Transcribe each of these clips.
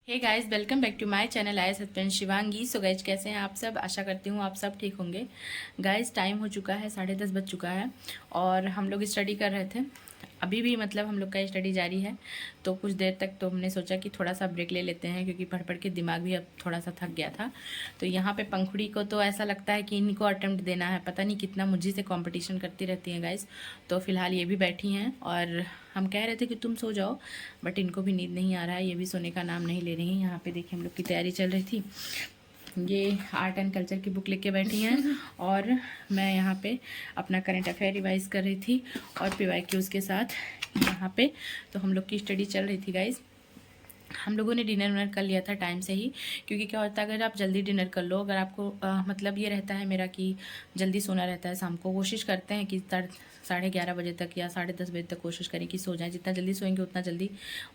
Hey guys, welcome back to my channel I suspense Shivangi. So guys, कैसे हैं आप सब? आशा करती हूँ आप सब ठीक होंगे। गाइस, टाइम हो चुका है, 10:30 बज चुका है और हम लोग स्टडी कर रहे थे। अभी भी मतलब हम लोग का स्टडी जारी है। तो कुछ देर तक तो हमने सोचा कि थोड़ा सा ब्रेक ले लेते हैं, क्योंकि पढ़ पढ़ के दिमाग भी अब थोड़ा सा थक गया था। तो यहाँ पे पंखुड़ी को तो ऐसा लगता है कि इनको अटेम्प्ट देना है, पता नहीं कितना मुझे से कंपटीशन करती रहती हैं गाइस। तो फिलहाल ये भी बैठी हैं और हम कह रहे थे कि तुम सो जाओ, बट इनको भी नींद नहीं आ रहा है, ये भी सोने का नाम नहीं ले रही हैं। यहाँ पे देखिए हम लोग की तैयारी चल रही थी। ये आर्ट एंड कल्चर की बुक लेके बैठी हैं और मैं यहाँ पे अपना करंट अफेयर रिवाइज कर रही थी और PYQs के साथ यहाँ पे। तो हम लोग की स्टडी चल रही थी गाइज। हम लोगों ने डिनर विनर कर लिया था टाइम से ही, क्योंकि क्या होता है अगर आप जल्दी डिनर कर लो, अगर आपको मतलब ये रहता है मेरा कि जल्दी सोना रहता है शाम को, कोशिश करते हैं कि 11:30 बजे तक या 10:30 बजे तक कोशिश करें कि सो जाएं। जितना जल्दी सोएंगे उतना जल्दी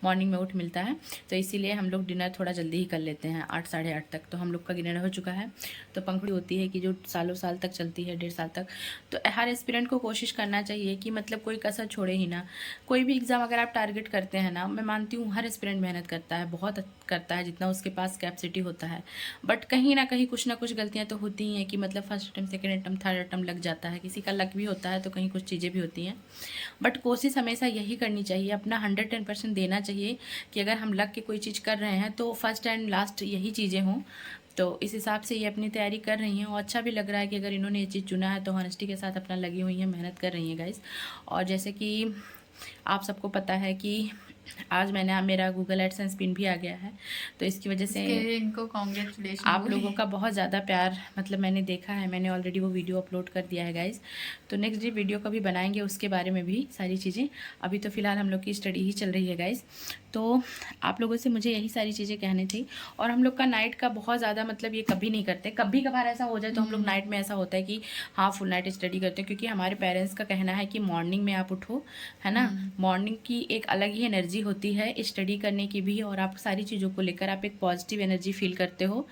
मॉर्निंग में उठ मिलता है। तो इसीलिए हम लोग डिनर थोड़ा जल्दी ही कर लेते हैं, 8 साढ़े 8 तक। तो हम लोग का डिनर हो चुका है। तो पंखुड़ी होती है कि जो सालों साल तक चलती है, 1.5 साल तक। तो हर एस्पिरेंट को कोशिश करना चाहिए कि मतलब कोई कसर छोड़े ही ना। कोई भी एग्ज़ाम अगर आप टारगेट करते हैं ना, मैं मानती हूँ हर एस्पिरेंट मेहनत करता है, बहुत करता है जितना उसके पास कैपेसिटी होता है। बट कहीं ना कहीं कुछ ना कुछ गलतियाँ तो होती ही हैं कि मतलब first attempt, second attempt, third attempt लग जाता है। किसी का लक भी होता है तो कहीं कुछ चीज़ें भी होती हैं। बट कोशिश हमेशा यही करनी चाहिए, अपना 110% देना चाहिए कि अगर हम लग के कोई चीज़ कर रहे हैं तो फर्स्ट एंड लास्ट यही चीज़ें हों। तो इस हिसाब से ये अपनी तैयारी कर रही हैं और अच्छा भी लग रहा है कि अगर इन्होंने ये चीज़ चुना है तो हॉनेस्टी के साथ अपना लगी हुई हैं, मेहनत कर रही हैं गाइस। और जैसे कि आप सबको पता है कि आज मैंने मेरा गूगल एडसेंस पिन भी आ गया है, तो इसकी वजह से इनको कॉन्ग्रेचुलेशन। आप लोगों का बहुत ज़्यादा प्यार मतलब मैंने देखा है। मैंने ऑलरेडी वो वीडियो अपलोड कर दिया है गाइज़। तो नेक्स्ट डे वीडियो कभी बनाएंगे उसके बारे में भी सारी चीज़ें। अभी तो फ़िलहाल हम लोग की स्टडी ही चल रही है गाइज़। तो आप लोगों से मुझे यही सारी चीज़ें कहनी थी। और हम लोग का नाइट का बहुत ज़्यादा मतलब ये कभी नहीं करते, कभी कभार ऐसा हो जाए तो हम लोग नाइट में ऐसा होता है कि हाँ फुल नाइट स्टडी करते हैं, क्योंकि हमारे पेरेंट्स का कहना है कि मॉर्निंग में आप उठो, है ना। मॉर्निंग की एक अलग ही एनर्जी होती है स्टडी करने की भी, और आप सारी चीज़ों को लेकर आप एक पॉजिटिव एनर्जी फील करते हो।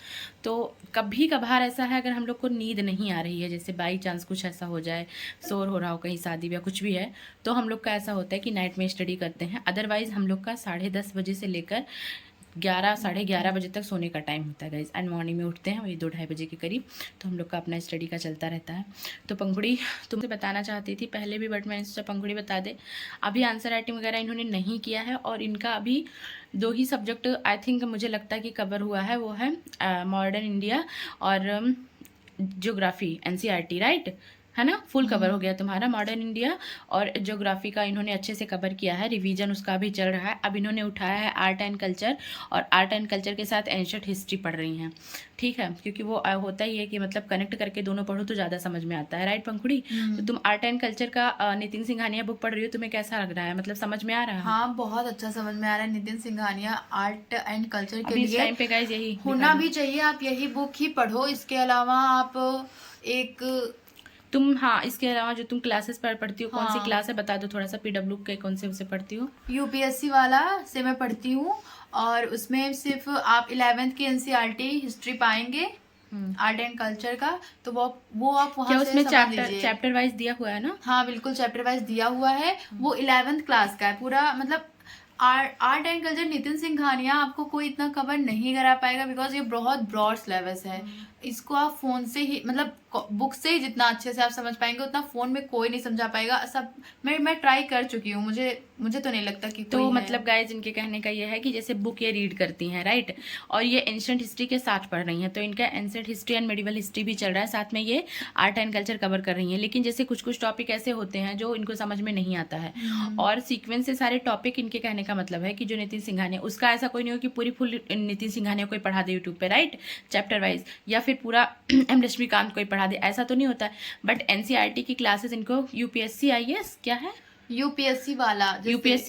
तो कभी कभार ऐसा है अगर हम लोग को नींद नहीं आ रही है, जैसे बाई चांस कुछ ऐसा हो जाए, शोर हो रहा हो कहीं शादी या कुछ भी है, तो हम लोग का ऐसा होता है कि नाइट में स्टडी करते हैं। अदरवाइज़ हम लोग का 10:30 बजे से लेकर 11 साढ़े 11 बजे तक सोने का टाइम होता है गाइज। एंड मॉर्निंग में उठते हैं वही 2-2:30 बजे के करीब। तो हम लोग का अपना स्टडी का चलता रहता है। तो पंखुड़ी तुमसे बताना चाहती थी पहले भी, बट मैंने सोचा पंखुड़ी बता दे। अभी आंसर राइटिंग वगैरह इन्होंने नहीं किया है और इनका अभी 2 ही सब्जेक्ट आई थिंक मुझे लगता है कि कवर हुआ है। वो है मॉडर्न इंडिया और ज्योग्राफी NCERT, राइट है ना। फुल कवर हो गया तुम्हारा मॉडर्न इंडिया और ज्योग्राफी का इन्होंने अच्छे से कवर किया है। रिवीजन उसका भी चल रहा है। अब इन्होंने उठाया है आर्ट एंड कल्चर, और आर्ट एंड कल्चर के साथ एंशिएंट हिस्ट्री पढ़ रही हैं, ठीक है। क्योंकि वो होता ही है कि मतलब कनेक्ट करके दोनों पढ़ो तो ज़्यादा समझ में आता है, राइट पंखुड़ी। तो तुम आर्ट एंड कल्चर का नितिन सिंघानिया बुक पढ़ रही हो, तुम्हें कैसा लग रहा है, मतलब समझ में आ रहा है? हाँ, बहुत अच्छा समझ में आ रहा है। Nitin Singhania art and culture के अभी इस लिए टाइम पे गाइज यही होना भी चाहिए। आप यही बुक ही पढ़ो। इसके अलावा आप एक तुम, हाँ इसके अलावा जो तुम क्लासेस पढ़ती हो, कौन सी हाँ, क्लास है बता दो थोड़ा सा। PW के कौन से उसे पढ़ती हो? UPSC वाला से मैं पढ़ती हूँ और उसमें सिर्फ आप 11th की NCERT हिस्ट्री पाएंगे आर्ट एंड कल्चर का। तो वो आप वहाँ क्या से उसमें समझ लीजिए। चैप्टर वाइज दिया हुआ है ना? हाँ बिल्कुल, चैप्टर वाइज दिया हुआ है। वो 11th क्लास का है पूरा। मतलब art and culture Nitin Singhania आपको कोई इतना कवर नहीं करा पाएगा, बिकॉज ये बहुत ब्रॉड सिलेबस है। इसको आप फोन से ही मतलब बुक से ही जितना अच्छे से आप समझ पाएंगे उतना फोन में कोई नहीं समझा पाएगा। सब मैं ट्राई कर चुकी हूँ, मुझे तो नहीं लगता कि तो कोई मतलब गाइज इनके कहने का ये है कि जैसे बुक ये रीड करती हैं, राइट, और ये एंशिएंट हिस्ट्री के साथ पढ़ रही हैं, तो इनका ancient history and medieval history भी चल रहा है, साथ में ये आर्ट एंड कल्चर कवर कर रही हैं। लेकिन जैसे कुछ कुछ टॉपिक ऐसे होते हैं जो इनको समझ में नहीं आता है, और सीक्वेंस से सारे टॉपिक, इनके कहने का मतलब है कि जो नितिन सिंघानिया, उसका ऐसा कोई नहीं हो कि पूरी फुल नितिन सिंघानिया कोई पढ़ा दे यूट्यूब पे, राइट, चैप्टर वाइज, या फिर पूरा M लक्ष्मीकांत कोई पढ़ा दे, ऐसा तो नहीं होता है। बट NCERT की क्लासेस इनको UPSC IAS क्या है, UPSC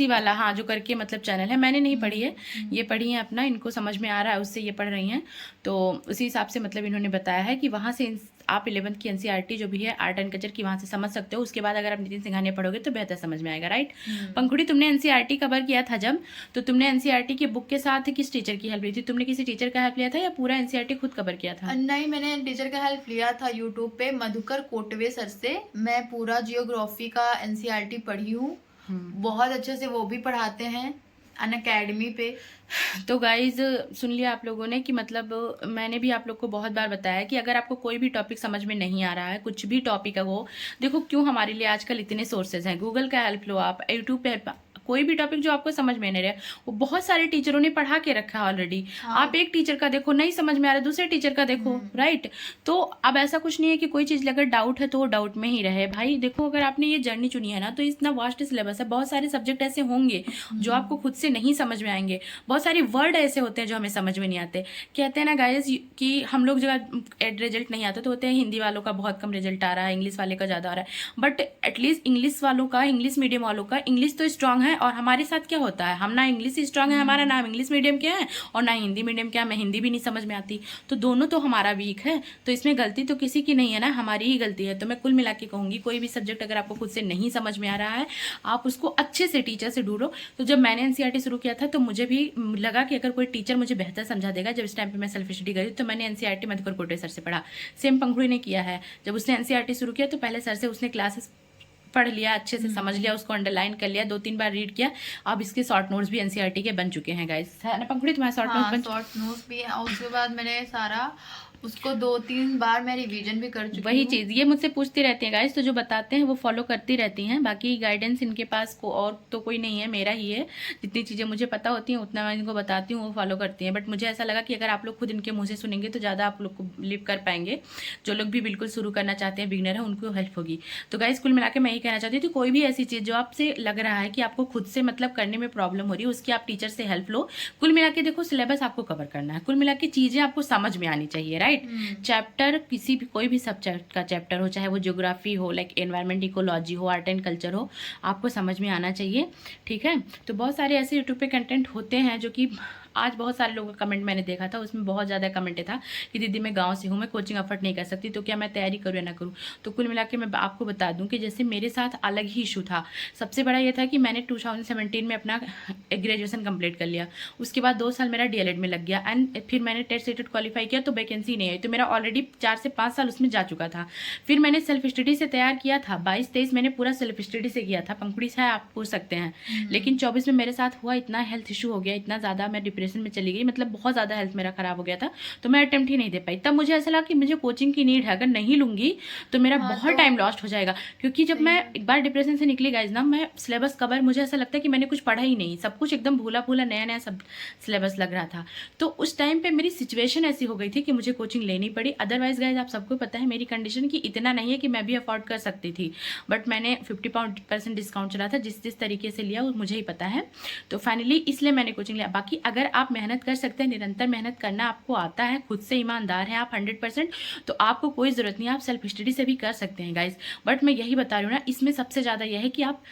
वाला, हाँ, जो करके मतलब चैनल है, मैंने नहीं पढ़ी है, ये पढ़ी है अपना, इनको समझ में आ रहा है उससे ये पढ़ रही हैं। तो उसी हिसाब से मतलब इन्होंने बताया है कि वहाँ से आप 11th की NCERT जो भी है आर्ट एंड कल्चर की, वहाँ से समझ सकते हो। उसके बाद अगर आप नितिन सिंघानिया पढ़ोगे तो बेहतर समझ में आएगा, राइट। पंखुड़ी, तुमने NCERT कवर किया था जब, तो तुमने NCERT की बुक के साथ किस टीचर की हेल्प ली थी? तुमने किसी टीचर का हेल्प लिया था या पूरा NCERT खुद कवर किया था? नहीं, मैंने टीचर का हेल्प लिया था यूट्यूब पे मधुकर कोटवे सर से। मैं पूरा जियोग्राफी का NCERT पढ़ी हूँ, बहुत अच्छे से वो भी पढ़ाते हैं। अनअकैडमी पे। तो गाइज सुन लिया आप लोगों ने कि मतलब मैंने भी आप लोग को बहुत बार बताया कि अगर आपको कोई भी टॉपिक समझ में नहीं आ रहा है, कुछ भी टॉपिक है वो, देखो क्यों हमारे लिए आजकल इतने सोर्सेज हैं, गूगल का हेल्प लो आप, यूट्यूब पे help, कोई भी टॉपिक जो आपको समझ में नहीं रहा वो बहुत सारे टीचरों ने पढ़ा के रखा है ऑलरेडी। हाँ। आप एक टीचर का देखो नहीं समझ में आ रहा है, दूसरे टीचर का देखो, राइट। तो अब ऐसा कुछ नहीं है कि कोई चीज़ अगर डाउट है तो वो डाउट में ही रहे भाई। देखो अगर आपने ये जर्नी चुनी है ना तो इतना वास्ट सिलेबस है, बहुत सारे सब्जेक्ट ऐसे होंगे जो आपको खुद से नहीं समझ में आएंगे, बहुत सारे वर्ड ऐसे होते हैं जो हमें समझ में नहीं आते। कहते हैं ना गाइस कि हम लोग जगह रिजल्ट नहीं आता तो होते हैं हिंदी वालों का बहुत कम रिजल्ट आ रहा है, इंग्लिश वाले का ज़्यादा आ रहा है, बट एटलीस्ट इंग्लिश वालों का, इंग्लिश मीडियम वालों का इंग्लिश तो स्ट्रांग है। और हमारे साथ क्या होता है, हम ना इंग्लिश स्ट्रांग है हमारा, ना इंग्लिश मीडियम क्या है और ना हिंदी मीडियम क्या, मैं हिंदी भी नहीं समझ में आती, तो दोनों तो हमारा वीक है। तो इसमें गलती तो किसी की नहीं है ना, हमारी ही गलती है। तो मैं कुल मिला के कहूँगी कोई भी सब्जेक्ट अगर आपको खुद से नहीं समझ में आ रहा है, आप उसको अच्छे से टीचर से ढूंढो। तो जब मैंने एनसीईआरटी शुरू किया था तो मुझे भी लगा कि अगर कोई टीचर मुझे बेहतर समझा देगा, जब इस टाइम पे मैं सेल्फ स्टडी करी तो मैंने एनसीईआरटी मधुकर कोटे सर से पढ़ा। सेम पंखुड़ी ने किया है, जब उसने एनसीईआरटी शुरू किया तो पहले सर से उसने क्लासेस पढ़ लिया, अच्छे से समझ लिया, उसको अंडरलाइन कर लिया, 2-3 बार रीड किया। अब इसके शॉर्ट नोट्स भी एनसीईआरटी के बन चुके हैं गाइस, है ना पंखुड़ी, तुम्हारे शॉर्ट नोट्स बन? शॉर्ट नोट्स भी है, और उसके बाद मैंने सारा उसको 2-3 बार मैं रिवीजन भी कर चुकी वही हूँ। चीज़ ये मुझसे पूछती रहती हैं गाइस, तो जो बताते हैं वो फॉलो करती रहती हैं, बाकी गाइडेंस इनके पास को और तो कोई नहीं है, मेरा ही है। जितनी चीज़ें मुझे पता होती हैं उतना मैं इनको बताती हूँ, वो फॉलो करती हैं। बट मुझे ऐसा लगा कि अगर आप लोग खुद इनके मुँह से सुनेंगे तो ज़्यादा आप लोग को बिलीव कर पाएंगे। जो लोग भी बिल्कुल शुरू करना चाहते हैं, बिगनर है, उनको हेल्प होगी। तो गाइस कुल मिला के मैं यही कहना चाहती हूँ, तो कोई भी ऐसी चीज़ जो आपसे लग रहा है कि आपको खुद से मतलब करने में प्रॉब्लम हो रही है, उसकी आप टीचर से हेल्प लो। कुल मिला के देखो सिलेबस आपको कवर करना है, कुल मिला के चीज़ें आपको समझ में आनी चाहिए, राइट। चैप्टर किसी भी कोई भी सब्जेक्ट का चैप्टर हो, चाहे वो ज्योग्राफी हो, लाइक एनवायरमेंट, इकोलॉजी हो, आर्ट एंड कल्चर हो, आपको समझ में आना चाहिए, ठीक है। तो बहुत सारे ऐसे यूट्यूब पे कंटेंट होते हैं जो कि आज बहुत सारे लोगों का कमेंट मैंने देखा था, उसमें बहुत ज़्यादा कमेंट था कि दीदी मैं गांव से हूँ, मैं कोचिंग अफोर्ड नहीं कर सकती, तो क्या मैं तैयारी करूँ या ना करूँ। तो कुल मिला के मैं आपको बता दूँ कि जैसे मेरे साथ अलग ही इशू था। सबसे बड़ा ये था कि मैंने 2017 में अपना ग्रेजुएशन कंप्लीट कर लिया, उसके बाद 2 साल मेरा डीएलएड में लग गया, एंड फिर मैंने टेट सीटेड क्वालिफाई किया तो वैकेंसी नहीं आई, तो मेरा ऑलरेडी 4 से 5 साल उसमें जा चुका था। फिर मैंने सेल्फ स्टडी से तैयार किया था, 22-23 मैंने पूरा सेल्फ स्टडी से किया था, पंखुड़ी से आप पूछ सकते हैं। लेकिन 24 में मेरे साथ हुआ, इतना हेल्थ इशू हो गया, इतना ज़्यादा मैं डिप्रेशन में चली गई, मतलब बहुत ज़्यादा हेल्थ मेरा खराब हो गया था, तो मैं अटेम्प्ट ही नहीं दे पाई। तब मुझे ऐसा लगा कि मुझे कोचिंग की नीड है, अगर नहीं लूँगी तो मेरा बहुत टाइम लॉस्ट हो जाएगा। क्योंकि जब मैं एक बार डिप्रेशन से निकली गाइज ना, मैं सिलेबस कवर, मुझे ऐसा लगता है कि मैंने कुछ पढ़ा ही नहीं, सब कुछ एकदम भूला भूला नया नया सब सिलेबस लग रहा था। तो उस टाइम पे मेरी सिचुएशन ऐसी हो गई थी कि मुझे कोचिंग लेनी पड़ी। अदरवाइज गाइज आप सबको पता है मेरी कंडीशन की इतना नहीं है कि मैं भी अफोर्ड कर सकती थी, बट मैंने 50% डिस्काउंट चला था, जिस तरीके से लिया वो मुझे ही पता है। तो फाइनली इसलिए मैंने कोचिंग लिया। बाकी अगर आप मेहनत कर सकते हैं, निरंतर मेहनत करना आपको आता है, खुद से ईमानदार है आप 100%, तो आपको कोई ज़रूरत नहीं है, आप सेल्फ स्टडी से भी कर सकते हैं गाइज। बट मैं यही बता रही हूँ ना, इसमें सबसे ज़्यादा यह है कि आप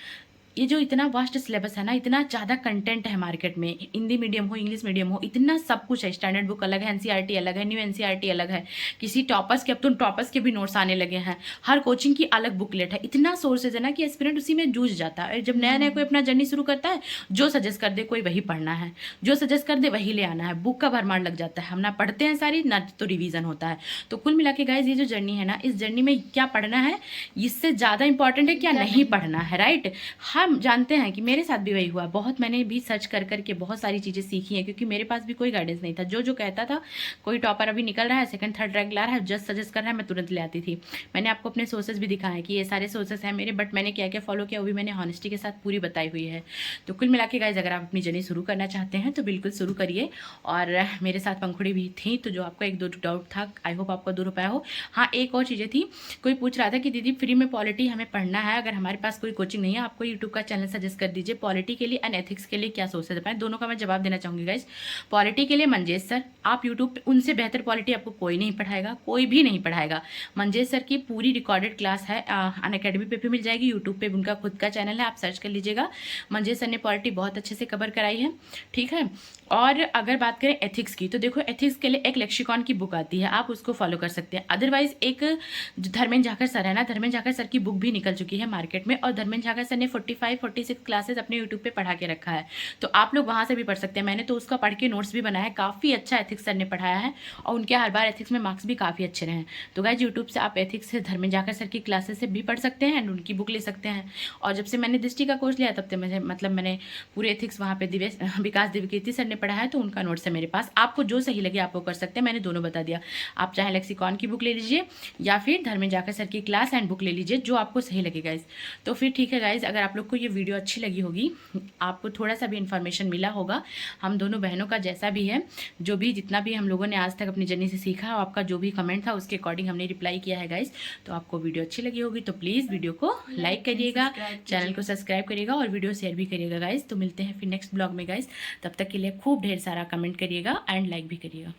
ये जो इतना वास्ट सिलेबस है ना, इतना ज़्यादा कंटेंट है मार्केट में, हिंदी मीडियम हो, इंग्लिश मीडियम हो, इतना सब कुछ है। स्टैंडर्ड बुक अलग है, एनसीईआरटी अलग है, न्यू एनसीईआरटी अलग है, किसी टॉपर्स के, अब तो टॉपर्स के भी नोट्स आने लगे हैं, हर कोचिंग की अलग बुकलेट है, इतना सोर्सेज है ना कि एस्पिरेंट उसी में जूझ जाता है। जब नया नया कोई अपना जर्नी शुरू करता है, जो सजेस्ट कर दे कोई वही पढ़ना है, जो सजेस्ट कर दे वही ले आना है, बुक का भरमार लग जाता है, हम ना पढ़ते हैं सारी, ना तो रिवीजन होता है। तो कुल मिला के गाइज ये जो जर्नी है ना, इस जर्नी में क्या पढ़ना है इससे ज़्यादा इंपॉर्टेंट है क्या नहीं पढ़ना है, राइट। हम जानते हैं कि मेरे साथ भी वही हुआ, बहुत मैंने भी सर्च कर करके बहुत सारी चीज़ें सीखी हैं, क्योंकि मेरे पास भी कोई गाइडेंस नहीं था। जो कहता था कोई टॉपर अभी निकल रहा है, 2nd 3rd रैंक ला रहा है, जस्ट सजेस्ट कर रहा है, मैं तुरंत ले आती थी। मैंने आपको अपने सोर्सेज भी दिखाए कि ये सारे सोर्सेज हैं मेरे, बट मैंने क्या क्या फॉलो किया वो भी मैंने हॉनेस्टी के साथ पूरी बताई हुई है। तो कुल मिला के गाइज अगर आप अपनी जर्नी शुरू करना चाहते हैं तो बिल्कुल शुरू करिए। और मेरे साथ पंखुड़ी भी थी, तो जो आपका 1-2 डाउट था, आई होप आपको दूर हो पाया हो। हाँ, एक और चीज़ें थी, कोई पूछ रहा था कि दीदी फ्री में पॉलिटी हमें पढ़ना है, अगर हमारे पास कोई कोचिंग नहीं है, आपको यूट्यूब का चैनल सजेस्ट कर दीजिए, पॉलिटी के लिए एंड एथिक्स के लिए क्या सोर्सेज है। दोनों का मैं जवाब देना चाहूँगी गाइज। पॉलिटी के लिए मंजेश सर, आप यूट्यूब पे, उनसे बेहतर पॉलिटी आपको कोई नहीं पढ़ाएगा, कोई भी नहीं पढ़ाएगा। मंजेश सर की पूरी रिकॉर्डेड क्लास है, अनअकैडमी पे भी मिल जाएगी, यूट्यूब पे उनका खुद का चैनल है, आप सर्च कर लीजिएगा। मंजेश सर ने पॉलिटी बहुत अच्छे से कवर कराई है, ठीक है। और अगर बात करें एथिक्स की, तो देखो एथिक्स के लिए एक लेक्सिकॉन की बुक आती है, आप उसको फॉलो कर सकते हैं। अदरवाइज एक धर्मेंद्र झाकर सर है ना, धर्मेंद्र झाकर सर की बुक भी निकल चुकी है मार्केट में, और धर्मेंद्र झाकर सर ने 45-46 क्लासेस अपने यूट्यूब पे पढ़ा के रखा है, तो आप लोग वहाँ से भी पढ़ सकते हैं। मैंने तो उसका पढ़ के नोट्स भी बनाया है, काफ़ी अच्छा एथिक्स सर ने पढ़ाया है और उनके हर बार एथिक्स में मार्क्स भी काफ़ी अच्छे रहे हैं। तो गाइज यूट्यूब से आप एथिक्स से धर्मेंद्र सर की क्लासेस से भी पढ़ सकते हैं एंड उनकी बुक ले सकते हैं। और जब से मैंने दृष्टि का कोर्स लिया तब से मैंने पूरे एथिक्स वहाँ पे विकास दिव्यकीर्ति सर ने पढ़ाया है, तो उनका नोट्स है मेरे पास। आपको जो सही लगे आप वो कर सकते हैं, मैंने दोनों बता दिया। आप चाहे लेक्सिकॉन की बुक ले लीजिए या फिर धर्मेंद्र सर की क्लास एंड बुक ले लीजिए, जो आपको सही लगे गाइज। तो फिर ठीक है गाइज, अगर आप लोग को ये वीडियो अच्छी लगी होगी, आपको थोड़ा सा भी इन्फॉर्मेशन मिला होगा हम दोनों बहनों का, जैसा भी है जो भी जितना भी हम लोगों ने आज तक अपनी जर्नी से सीखा, आपका जो भी कमेंट था उसके अकॉर्डिंग हमने रिप्लाई किया है गाइज। तो आपको वीडियो अच्छी लगी होगी तो प्लीज़ वीडियो को लाइक करिएगा, चैनल को सब्सक्राइब करिएगा और वीडियो शेयर भी करिएगा गाइज। तो मिलते हैं फिर नेक्स्ट ब्लॉग में गाइज, तब तक के लिए खूब ढेर सारा कमेंट करिएगा एंड लाइक भी करिएगा।